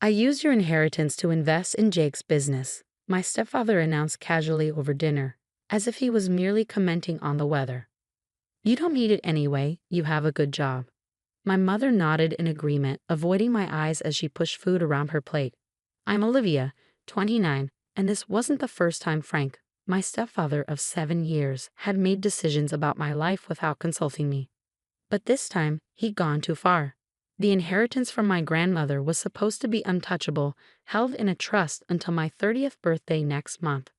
I used your inheritance to invest in Jake's business, my stepfather announced casually over dinner, as if he was merely commenting on the weather. You don't need it anyway, you have a good job. My mother nodded in agreement, avoiding my eyes as she pushed food around her plate. I'm Olivia, 29, and this wasn't the first time Frank, my stepfather of 7 years, had made decisions about my life without consulting me. But this time, he'd gone too far. The inheritance from my grandmother was supposed to be untouchable, held in a trust until my 30th birthday next month.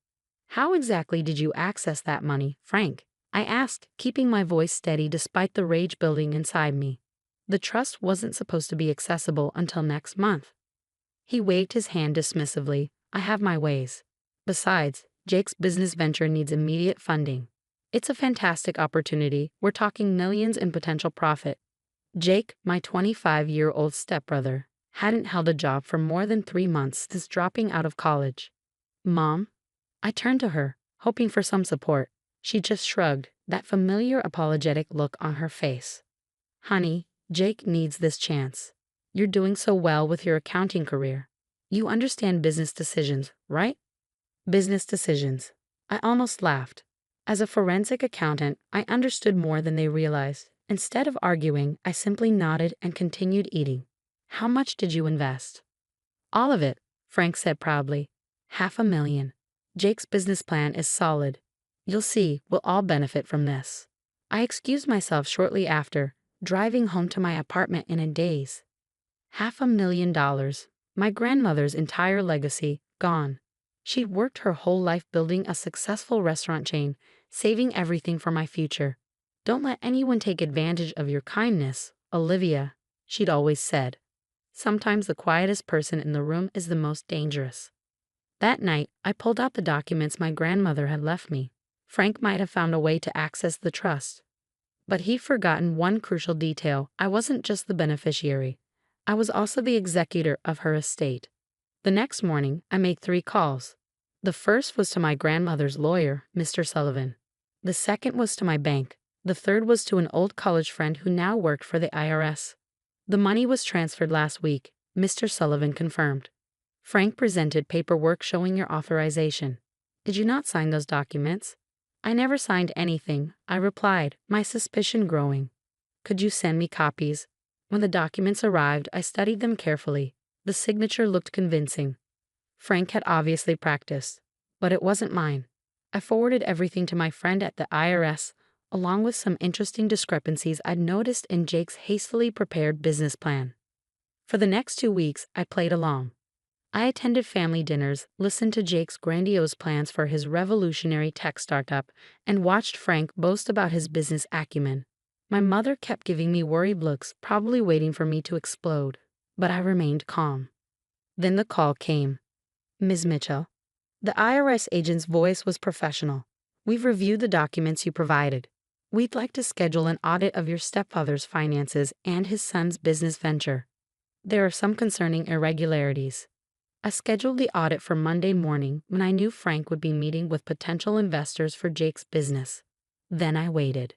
How exactly did you access that money, Frank? I asked, keeping my voice steady despite the rage building inside me. The trust wasn't supposed to be accessible until next month. He waved his hand dismissively. I have my ways. Besides, Jake's business venture needs immediate funding. It's a fantastic opportunity. We're talking millions in potential profit. Jake, my 25-year-old stepbrother, hadn't held a job for more than 3 months since dropping out of college. Mom? I turned to her, hoping for some support. She just shrugged, that familiar apologetic look on her face. Honey, Jake needs this chance. You're doing so well with your accounting career. You understand business decisions, right? Business decisions. I almost laughed. As a forensic accountant, I understood more than they realized. Instead of arguing, I simply nodded and continued eating. How much did you invest? All of it, Frank said proudly. $500,000. Jake's business plan is solid. You'll see, we'll all benefit from this. I excused myself shortly after, driving home to my apartment in a daze. $500,000. My grandmother's entire legacy, gone. She'd worked her whole life building a successful restaurant chain, saving everything for my future. Don't let anyone take advantage of your kindness, Olivia, she'd always said. Sometimes the quietest person in the room is the most dangerous. That night, I pulled out the documents my grandmother had left me. Frank might have found a way to access the trust. But he'd forgotten one crucial detail. I wasn't just the beneficiary. I was also the executor of her estate. The next morning, I made 3 calls. The first was to my grandmother's lawyer, Mr. Sullivan. The second was to my bank. The third was to an old college friend who now worked for the IRS. The money was transferred last week, Mr. Sullivan confirmed. Frank presented paperwork showing your authorization. Did you not sign those documents? I never signed anything, I replied, my suspicion growing. Could you send me copies? When the documents arrived, I studied them carefully. The signature looked convincing. Frank had obviously practiced, but it wasn't mine. I forwarded everything to my friend at the IRS, along with some interesting discrepancies I'd noticed in Jake's hastily prepared business plan. For the next 2 weeks, I played along. I attended family dinners, listened to Jake's grandiose plans for his revolutionary tech startup, and watched Frank boast about his business acumen. My mother kept giving me worried looks, probably waiting for me to explode, but I remained calm. Then the call came. Ms. Mitchell. The IRS agent's voice was professional. We've reviewed the documents you provided. We'd like to schedule an audit of your stepfather's finances and his son's business venture. There are some concerning irregularities. I scheduled the audit for Monday morning when I knew Frank would be meeting with potential investors for Jake's business. Then I waited.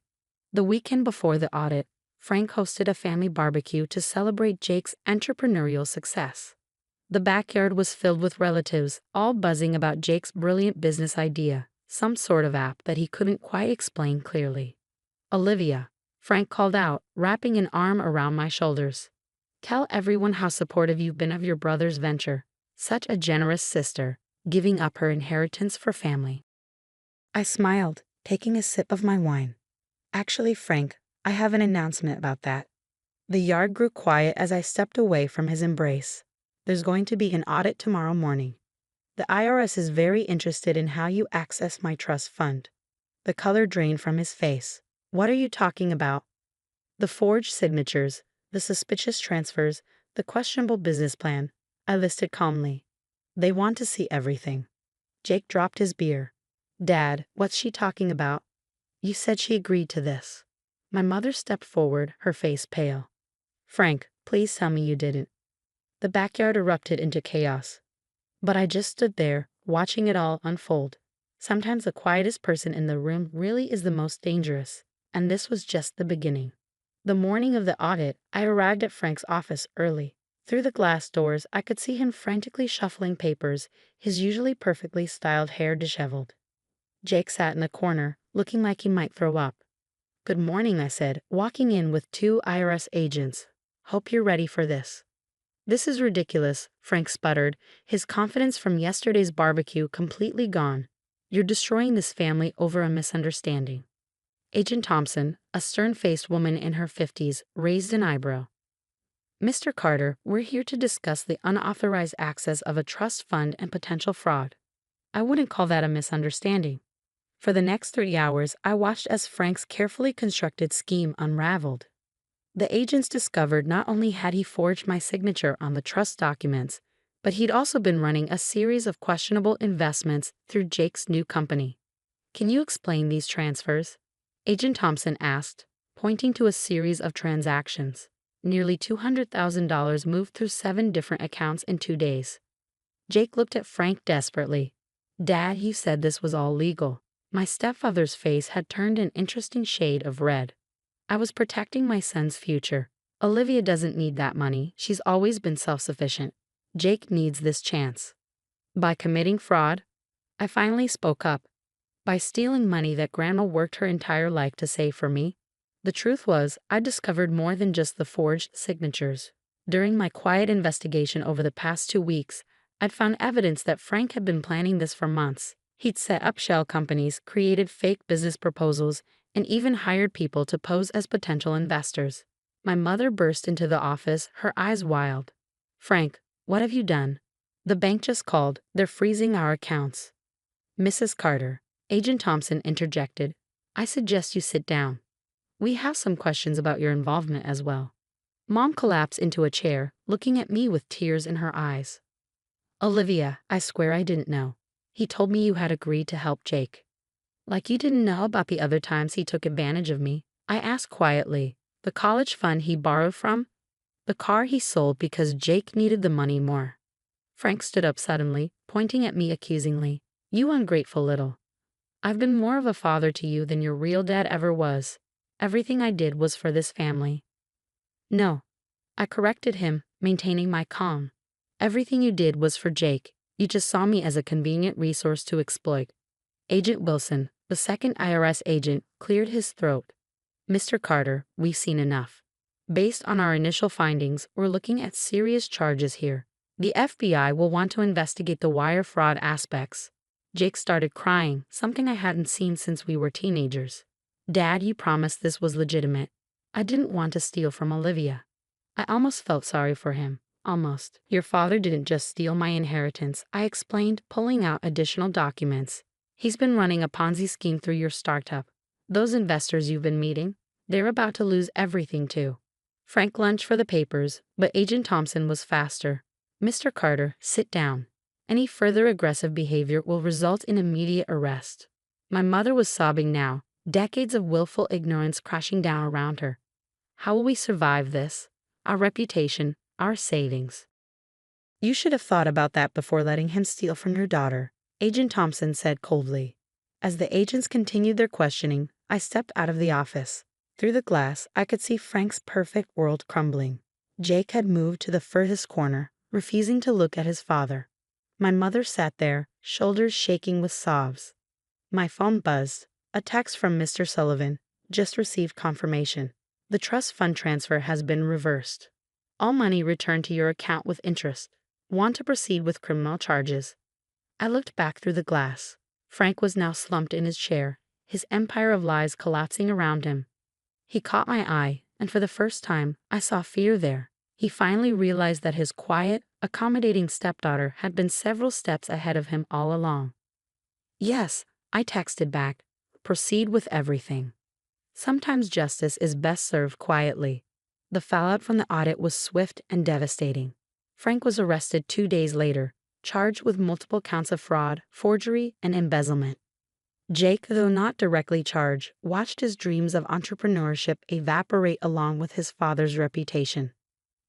The weekend before the audit, Frank hosted a family barbecue to celebrate Jake's entrepreneurial success. The backyard was filled with relatives, all buzzing about Jake's brilliant business idea, some sort of app that he couldn't quite explain clearly. Olivia, Frank called out, wrapping an arm around my shoulders. Tell everyone how supportive you've been of your brother's venture. Such a generous sister, giving up her inheritance for family. I smiled, taking a sip of my wine. Actually, Frank, I have an announcement about that. The yard grew quiet as I stepped away from his embrace. There's going to be an audit tomorrow morning. The IRS is very interested in how you access my trust fund. The color drained from his face. What are you talking about? The forged signatures, the suspicious transfers, the questionable business plan, I listed calmly. They want to see everything. Jake dropped his beer. Dad, what's she talking about? You said she agreed to this. My mother stepped forward, her face pale. Frank, please tell me you didn't. The backyard erupted into chaos. But I just stood there, watching it all unfold. Sometimes the quietest person in the room really is the most dangerous, and this was just the beginning. The morning of the audit, I arrived at Frank's office early. Through the glass doors, I could see him frantically shuffling papers, his usually perfectly styled hair disheveled. Jake sat in the corner, looking like he might throw up. "Good morning," I said, walking in with two IRS agents. "Hope you're ready for this." "This is ridiculous," Frank sputtered, his confidence from yesterday's barbecue completely gone. "You're destroying this family over a misunderstanding." Agent Thompson, a stern-faced woman in her 50s, raised an eyebrow. "Mr. Carter, we're here to discuss the unauthorized access of a trust fund and potential fraud." "I wouldn't call that a misunderstanding." For the next 3 hours, I watched as Frank's carefully constructed scheme unraveled. The agents discovered not only had he forged my signature on the trust documents, but he'd also been running a series of questionable investments through Jake's new company. "Can you explain these transfers?" Agent Thompson asked, pointing to a series of transactions. Nearly $200,000 moved through 7 different accounts in 2 days. Jake looked at Frank desperately. "Dad, you said this was all legal." My stepfather's face had turned an interesting shade of red. "I was protecting my son's future. Olivia doesn't need that money. She's always been self-sufficient. Jake needs this chance." "By committing fraud?" I finally spoke up. "By stealing money that Grandma worked her entire life to save for me." The truth was, I discovered more than just the forged signatures. During my quiet investigation over the past 2 weeks, I'd found evidence that Frank had been planning this for months. He'd set up shell companies, created fake business proposals, and even hired people to pose as potential investors. My mother burst into the office, her eyes wild. "Frank, what have you done?" "The bank just called. They're freezing our accounts." "Mrs. Carter," Agent Thompson interjected, "I suggest you sit down. We have some questions about your involvement as well." Mom collapsed into a chair, looking at me with tears in her eyes. "Olivia, I swear I didn't know. He told me you had agreed to help Jake." "Like you didn't know about the other times he took advantage of me?" I asked quietly. "The college fund he borrowed from? The car he sold because Jake needed the money more?" Frank stood up suddenly, pointing at me accusingly. "You ungrateful little. I've been more of a father to you than your real dad ever was. Everything I did was for this family." "No." I corrected him, maintaining my calm. "Everything you did was for Jake. You just saw me as a convenient resource to exploit." Agent Wilson, the second IRS agent, cleared his throat. "Mr. Carter, we've seen enough. Based on our initial findings, we're looking at serious charges here. The FBI will want to investigate the wire fraud aspects." Jake started crying, something I hadn't seen since we were teenagers. "Dad, you promised this was legitimate." "I didn't want to steal from Olivia." I almost felt sorry for him. Almost. "Your father didn't just steal my inheritance," I explained, pulling out additional documents. "He's been running a Ponzi scheme through your startup. Those investors you've been meeting, they're about to lose everything too." Frank lunged for the papers, but Agent Thompson was faster. "Mr. Carter, sit down. Any further aggressive behavior will result in immediate arrest." My mother was sobbing now, decades of willful ignorance crashing down around her. "How will we survive this? Our reputation, our savings." "You should have thought about that before letting him steal from your daughter," Agent Thompson said coldly. As the agents continued their questioning, I stepped out of the office. Through the glass, I could see Frank's perfect world crumbling. Jake had moved to the furthest corner, refusing to look at his father. My mother sat there, shoulders shaking with sobs. My phone buzzed. A text from Mr. Sullivan. "Just received confirmation. The trust fund transfer has been reversed. All money returned to your account with interest. Want to proceed with criminal charges." I looked back through the glass. Frank was now slumped in his chair, his empire of lies collapsing around him. He caught my eye, and for the first time, I saw fear there. He finally realized that his quiet, accommodating stepdaughter had been several steps ahead of him all along. "Yes," I texted back. "Proceed with everything." Sometimes justice is best served quietly. The fallout from the audit was swift and devastating. Frank was arrested 2 days later, charged with multiple counts of fraud, forgery, and embezzlement. Jake, though not directly charged, watched his dreams of entrepreneurship evaporate along with his father's reputation.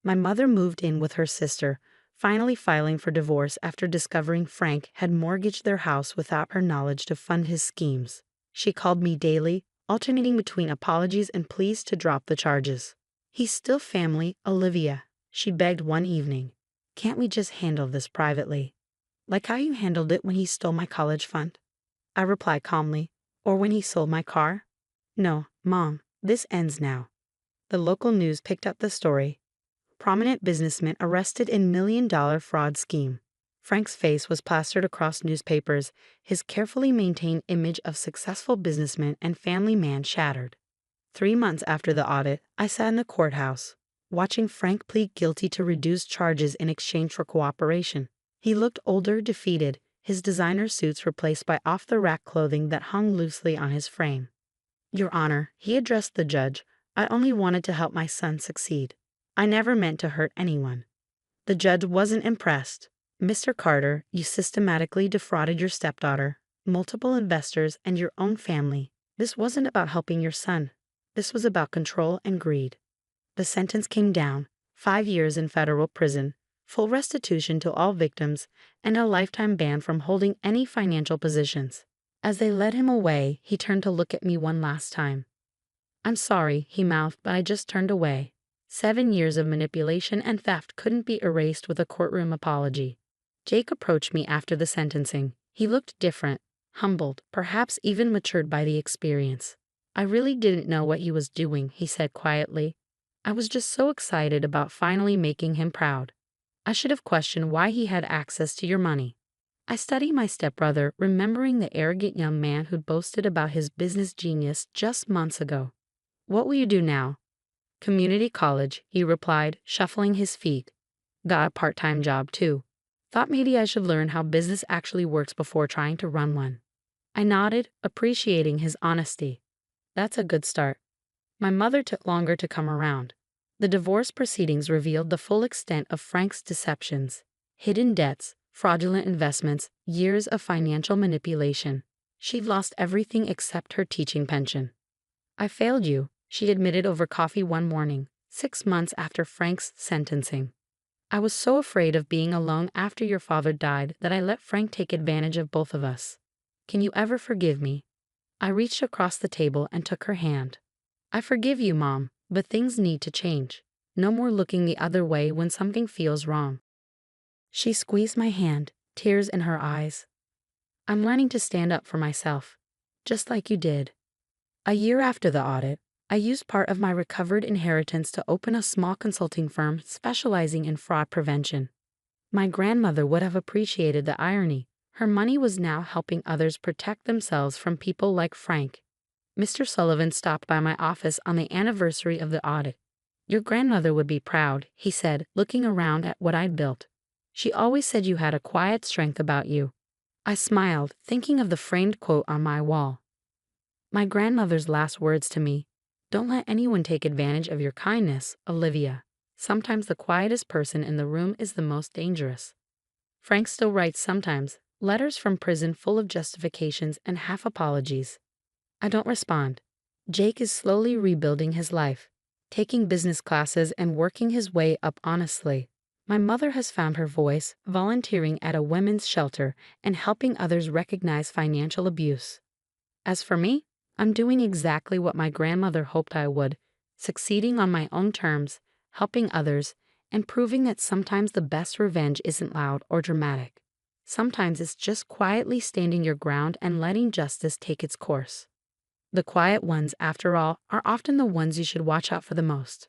My mother moved in with her sister, finally filing for divorce after discovering Frank had mortgaged their house without her knowledge to fund his schemes. She called me daily, alternating between apologies and pleas to drop the charges. "He's still family, Olivia." She begged one evening. Can't we just handle this privately? Like how you handled it when he stole my college fund? I replied calmly. Or when he sold my car? No, Mom, this ends now. The local news picked up the story. Prominent businessman arrested in $1 million fraud scheme. Frank's face was plastered across newspapers, his carefully maintained image of successful businessman and family man shattered. 3 months after the audit, I sat in the courthouse, watching Frank plead guilty to reduced charges in exchange for cooperation. He looked older, defeated, his designer suits replaced by off-the-rack clothing that hung loosely on his frame. Your Honor, he addressed the judge, I only wanted to help my son succeed. I never meant to hurt anyone. The judge wasn't impressed. Mr. Carter, you systematically defrauded your stepdaughter, multiple investors, and your own family. This wasn't about helping your son. This was about control and greed. The sentence came down, 5 years in federal prison, full restitution to all victims, and a lifetime ban from holding any financial positions. As they led him away, he turned to look at me one last time. I'm sorry, he mouthed, but I just turned away. 7 years of manipulation and theft couldn't be erased with a courtroom apology. Jake approached me after the sentencing. He looked different, humbled, perhaps even matured by the experience. I really didn't know what he was doing, he said quietly. I was just so excited about finally making him proud. I should have questioned why he had access to your money. I studied my stepbrother, remembering the arrogant young man who'd boasted about his business genius just months ago. What will you do now? Community college, he replied, shuffling his feet. Got a part-time job, too. Thought maybe I should learn how business actually works before trying to run one. I nodded, appreciating his honesty. That's a good start. My mother took longer to come around. The divorce proceedings revealed the full extent of Frank's deceptions, hidden debts, fraudulent investments, years of financial manipulation. She'd lost everything except her teaching pension. I failed you, she admitted over coffee one morning, 6 months after Frank's sentencing. I was so afraid of being alone after your father died that I let Frank take advantage of both of us. Can you ever forgive me? I reached across the table and took her hand. I forgive you, Mom, but things need to change. No more looking the other way when something feels wrong. She squeezed my hand, tears in her eyes. I'm learning to stand up for myself, just like you did. A year after the audit, I used part of my recovered inheritance to open a small consulting firm specializing in fraud prevention. My grandmother would have appreciated the irony. Her money was now helping others protect themselves from people like Frank. Mr. Sullivan stopped by my office on the anniversary of the audit. Your grandmother would be proud, he said, looking around at what I'd built. She always said you had a quiet strength about you. I smiled, thinking of the framed quote on my wall. My grandmother's last words to me, don't let anyone take advantage of your kindness, Olivia. Sometimes the quietest person in the room is the most dangerous. Frank still writes sometimes, letters from prison full of justifications and half apologies. I don't respond. Jake is slowly rebuilding his life, taking business classes and working his way up honestly. My mother has found her voice, volunteering at a women's shelter and helping others recognize financial abuse. As for me, I'm doing exactly what my grandmother hoped I would, succeeding on my own terms, helping others, and proving that sometimes the best revenge isn't loud or dramatic. Sometimes it's just quietly standing your ground and letting justice take its course. The quiet ones, after all, are often the ones you should watch out for the most.